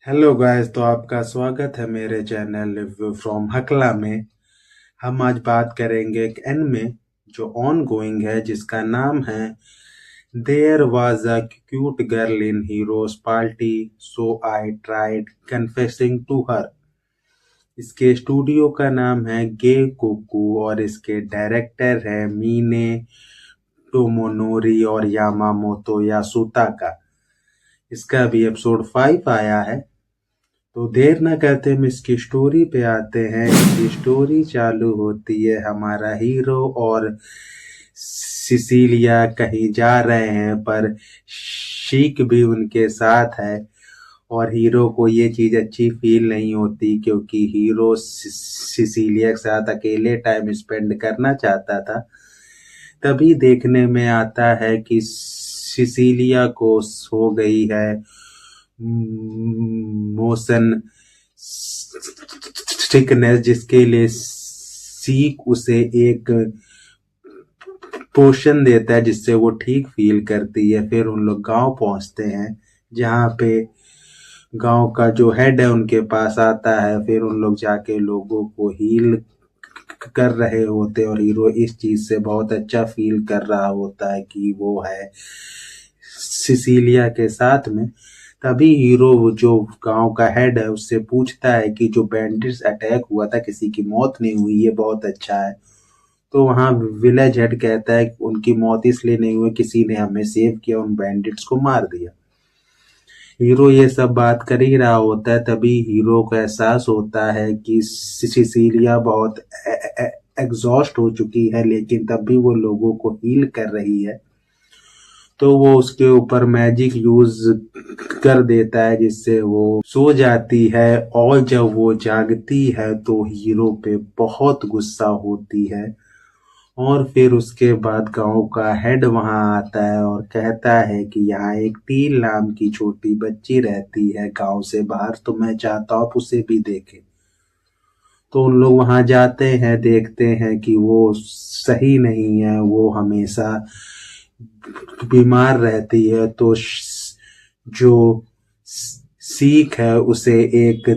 Hello guys, तो आपका स्वागत है मेरे चैनल फ्रॉम हकला में। हम आज बात करेंगे एक एनिमे जो ऑन गोइंग है, जिसका नाम है there was a cute girl in hero's party so I tried confessing to her. इसके स्टूडियो का नाम है गे कोकू और इसके डायरेक्टर है मीने टोमोनोरी और यामामोतो यासुताका। इसका अभी एपिसोड 5 आया है। तो देर न करते हम इसकी स्टोरी पे आते हैं। इसकी स्टोरी चालू होती है, हमारा हीरो और सिसिलिया कहीं जा रहे हैं, पर शीक भी उनके साथ है। और हीरो को ये चीज अच्छी फील नहीं होती, क्योंकि हीरो सिसिलिया के साथ अकेले टाइम स्पेंड करना चाहता था। तभी देखने में आता है कि सिसिलिया को हो गई है मोशन सिकनेस, जिसके लिए सीक उसे एक पोशन देता है जिससे वो ठीक फील करती है। फिर उन लोग गांव पहुंचते हैं, जहाँ पे गांव का जो हेड है उनके पास आता है। फिर उन लोग जाके लोगों को हील कर रहे होते हैं और हीरो इस चीज से बहुत अच्छा फील कर रहा होता है कि वो है सिसिलिया के साथ में। तभी हीरो जो गांव का हेड है उससे पूछता है कि जो बैंडिट्स अटैक हुआ था, किसी की मौत नहीं हुई, ये बहुत अच्छा है। तो वहां विलेज हेड कहता है कि उनकी मौत इसलिए नहीं हुई, किसी ने हमें सेव किया, उन बैंडिट्स को मार दिया। हीरो ये सब बात कर ही रहा होता है, तभी हीरो को एहसास होता है कि सिसिलिया बहुत एग्जॉस्ट हो चुकी है, लेकिन तब भी वो लोगों को हील कर रही है। तो वो उसके ऊपर मैजिक यूज कर देता है, जिससे वो सो जाती है। और जब वो जागती है तो हीरो पे बहुत गुस्सा होती है। और फिर उसके बाद गांव का हेड वहां आता है और कहता है कि यहाँ एक टील नाम की छोटी बच्ची रहती है गांव से बाहर, तो मैं चाहता हूँ आप उसे भी देखें। तो उन लोग वहां जाते हैं, देखते हैं कि वो सही नहीं है, वो हमेशा बीमार रहती है। तो जो सीख है उसे एक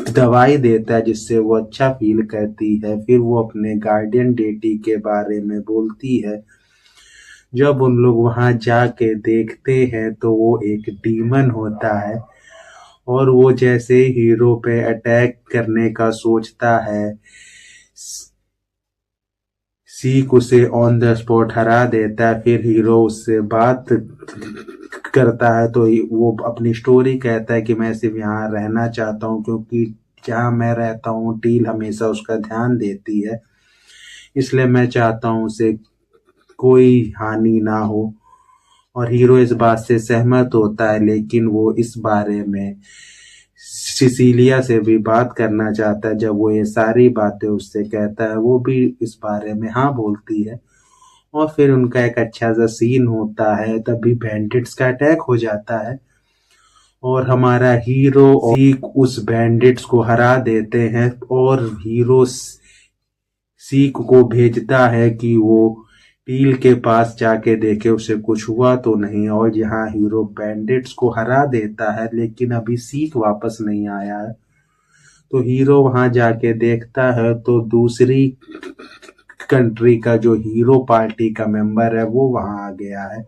दवाई देता है जिससे वो अच्छा फील करती है। फिर वो अपने गार्डियन डेटी के बारे में बोलती है। जब उन लोग वहां जाके देखते हैं तो वो एक डीमन होता है, और वो जैसे हीरो पे अटैक करने का सोचता है, सीक उसे ऑन द स्पॉट हरा देता है। फिर हीरो उससे बात करता है, तो वो अपनी स्टोरी कहता है कि मैं सिर्फ यहाँ रहना चाहता हूँ, क्योंकि जहाँ मैं रहता हूँ टील हमेशा उसका ध्यान देती है, इसलिए मैं चाहता हूँ उसे कोई हानि ना हो। और हीरो इस बात से सहमत होता है, लेकिन वो इस बारे में सिसिलिया से भी बात करना चाहता है। जब वो ये सारी बातें उससे कहता है, वो भी इस बारे में हाँ बोलती है। और फिर उनका एक अच्छा सा सीन होता है, तभी बैंडिट्स का अटैक हो जाता है और हमारा हीरो और सीक उस बैंडिट्स को हरा देते हैं। और हीरो सीक को भेजता है कि वो टील के पास जाके देखे उसे कुछ हुआ तो नहीं। और यहाँ हीरो बैंडिट्स को हरा देता है, लेकिन अभी सीक वापस नहीं आया है। तो हीरो वहां जाके देखता है तो दूसरी कंट्री का जो हीरो पार्टी का मेंबर है वो वहां आ गया है,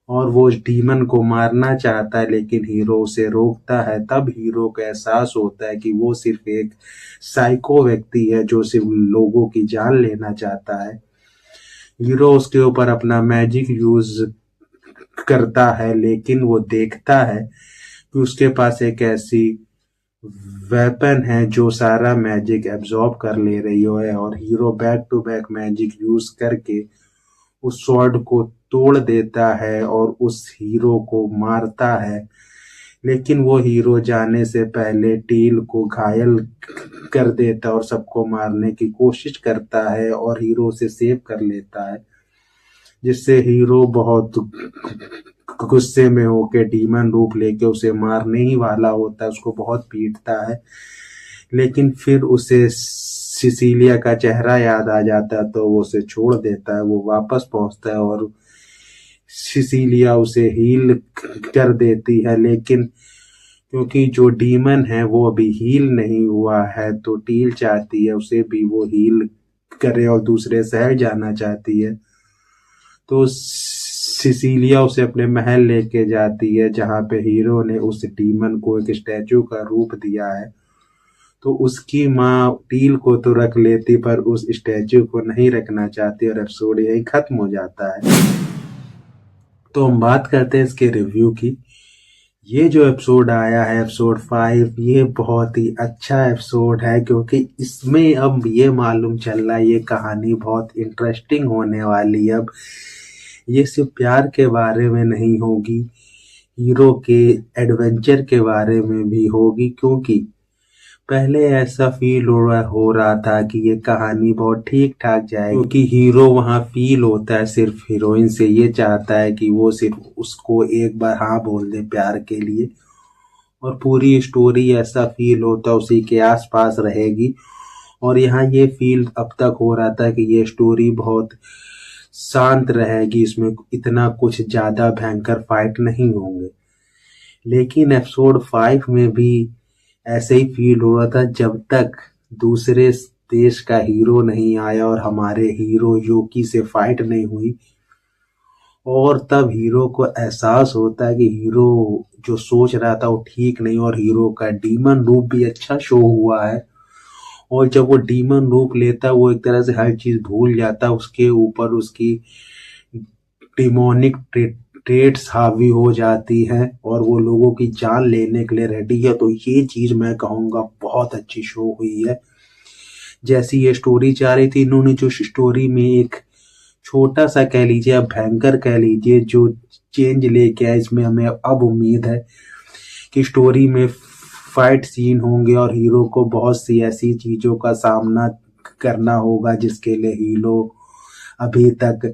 और वो उस डीमन को मारना चाहता है, लेकिन हीरो उसे रोकता है। तब हीरो को एहसास होता है कि वो सिर्फ एक साइको व्यक्ति है जो सिर्फ लोगों की जान लेना चाहता है। हीरो उसके ऊपर अपना मैजिक यूज करता है, लेकिन वो देखता है कि उसके पास एक ऐसी वेपन है जो सारा मैजिक एब्जॉर्ब कर ले रही है। और hero back to back magic use करके उस स्वॉर्ड को तोड़ देता है और उस हीरो को मारता है। लेकिन वो हीरो जाने से पहले टील को घायल कर देता है और सबको मारने की कोशिश करता है, और हीरो उसे सेव कर लेता है, जिससे हीरो बहुत गुस्से में होके डीमन रूप लेके उसे मारने ही वाला होता है, उसको बहुत पीटता है। लेकिन फिर उसे सिसिलिया का चेहरा याद आ जाता है, तो वो उसे छोड़ देता है। वो वापस पहुंचता है और सिसिलिया उसे हील कर देती है, लेकिन क्योंकि जो डीमन है वो अभी हील नहीं हुआ है, तो टील चाहती है उसे भी वो हील करे और दूसरे शहर जाना चाहती है। तो सिसिलिया उसे अपने महल लेके जाती है, जहाँ पे हीरो ने उस डीमन को एक स्टैचू का रूप दिया है। तो उसकी माँ टील को तो रख लेती, पर उस स्टैचू को नहीं रखना चाहती और एपिसोड यही खत्म हो जाता है। तो हम बात करते हैं इसके रिव्यू की। ये जो एपिसोड आया है एपिसोड 5, ये बहुत ही अच्छा एपिसोड है, क्योंकि इसमें अब ये मालूम चल रहा है ये कहानी बहुत इंटरेस्टिंग होने वाली है। अब ये सिर्फ प्यार के बारे में नहीं होगी, हीरो के एडवेंचर के बारे में भी होगी। क्योंकि पहले ऐसा फील हो रहा था कि ये कहानी बहुत ठीक ठाक जाएगी, क्योंकि हीरो वहाँ फील होता है सिर्फ हीरोइन से, ये चाहता है कि वो सिर्फ उसको एक बार हाँ बोल दे प्यार के लिए, और पूरी स्टोरी ऐसा फील होता है उसी के आसपास रहेगी। और यहाँ ये फील अब तक हो रहा था कि ये स्टोरी बहुत शांत रहेगी, इसमें इतना कुछ ज्यादा भयंकर फाइट नहीं होंगे। लेकिन एपिसोड 5 में भी ऐसे ही फील हो रहा था, जब तक दूसरे देश का हीरो नहीं आया और हमारे हीरो योकी से फाइट नहीं हुई। और तब हीरो को एहसास होता है कि हीरो जो सोच रहा था वो ठीक नहीं, और हीरो का डीमन रूप भी अच्छा शो हुआ है। और जब वो डीमन रूप लेता है वो एक तरह से हर चीज भूल जाता है, उसके ऊपर उसकी डिमोनिक ट्रेट्स हावी हो जाती हैं और वो लोगों की जान लेने के लिए रेडी है। तो ये चीज मैं कहूँगा बहुत अच्छी शो हुई है। जैसी ये स्टोरी चाह रही थी, इन्होंने जो स्टोरी में एक छोटा सा कह लीजिए, अब भयंकर कह लीजिए, जो चेंज लेके आया, इसमें हमें अब उम्मीद है कि स्टोरी में फाइट सीन होंगे और हीरो को बहुत सी ऐसी चीजों का सामना करना होगा जिसके लिए हीरो अभी तक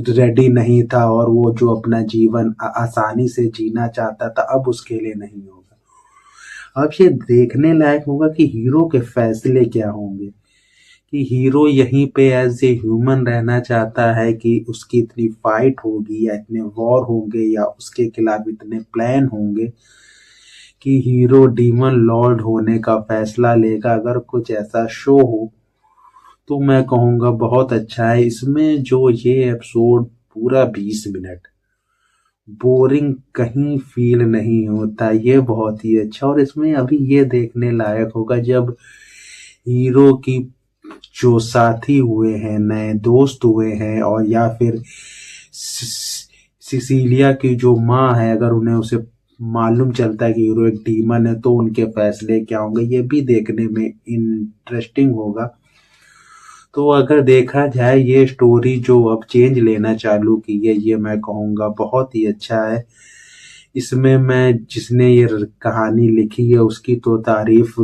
रेडी नहीं था, और वो जो अपना जीवन आसानी से जीना चाहता था अब उसके लिए नहीं होगा। अब ये देखने लायक होगा कि हीरो के फैसले क्या होंगे, कि हीरो यहीं पे एज ए ह्यूमन रहना चाहता है कि उसकी इतनी फाइट होगी या इतने वॉर होंगे या उसके खिलाफ इतने प्लान होंगे कि हीरो डीमन लॉर्ड होने का फैसला लेगा। अगर कुछ ऐसा शो हो तो मैं कहूँगा बहुत अच्छा है। इसमें जो ये एपिसोड पूरा 20 मिनट बोरिंग कहीं फील नहीं होता, ये बहुत ही अच्छा। और इसमें अभी ये देखने लायक होगा जब हीरो की जो साथी हुए हैं, नए दोस्त हुए हैं, और या फिर सिसिलिया की जो माँ है, अगर उन्हें उसे मालूम चलता है कि हीरो एक डीमन है तो उनके फैसले क्या होंगे, ये भी देखने में इंटरेस्टिंग होगा। तो अगर देखा जाए ये स्टोरी जो अब चेंज लेना चालू की है, ये मैं कहूँगा बहुत ही अच्छा है। इसमें मैं जिसने ये कहानी लिखी है उसकी तो तारीफ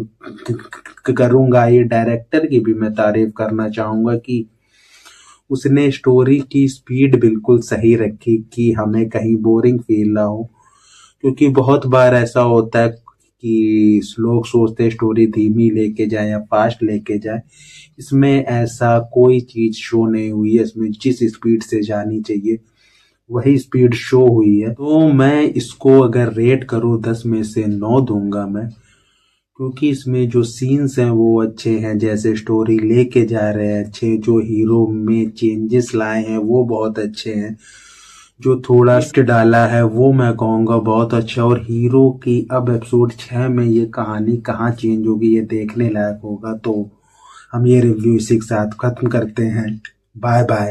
करूंगा, ये डायरेक्टर की भी मैं तारीफ करना चाहूंगा कि उसने स्टोरी की स्पीड बिल्कुल सही रखी कि हमें कहीं बोरिंग फील ना हो। क्योंकि बहुत बार ऐसा होता है कि लोग सोचते हैं स्टोरी धीमी लेके जाए या फास्ट लेके जाए, इसमें ऐसा कोई चीज शो नहीं हुई है। इसमें जिस स्पीड से जानी चाहिए वही स्पीड शो हुई है। तो मैं इसको अगर रेट करूँ 10 में से 9 दूंगा मैं, क्योंकि इसमें जो सीन्स हैं वो अच्छे हैं, जैसे स्टोरी लेके जा रहे हैं अच्छे, जो हीरो में चेंजेस लाए हैं वो बहुत अच्छे हैं, जो थोड़ा डाला है वो मैं कहूँगा बहुत अच्छा। और हीरो की अब एपिसोड 6 में ये कहानी कहाँ चेंज होगी ये देखने लायक होगा। तो हम ये रिव्यू इसी के साथ खत्म करते हैं। Bye bye.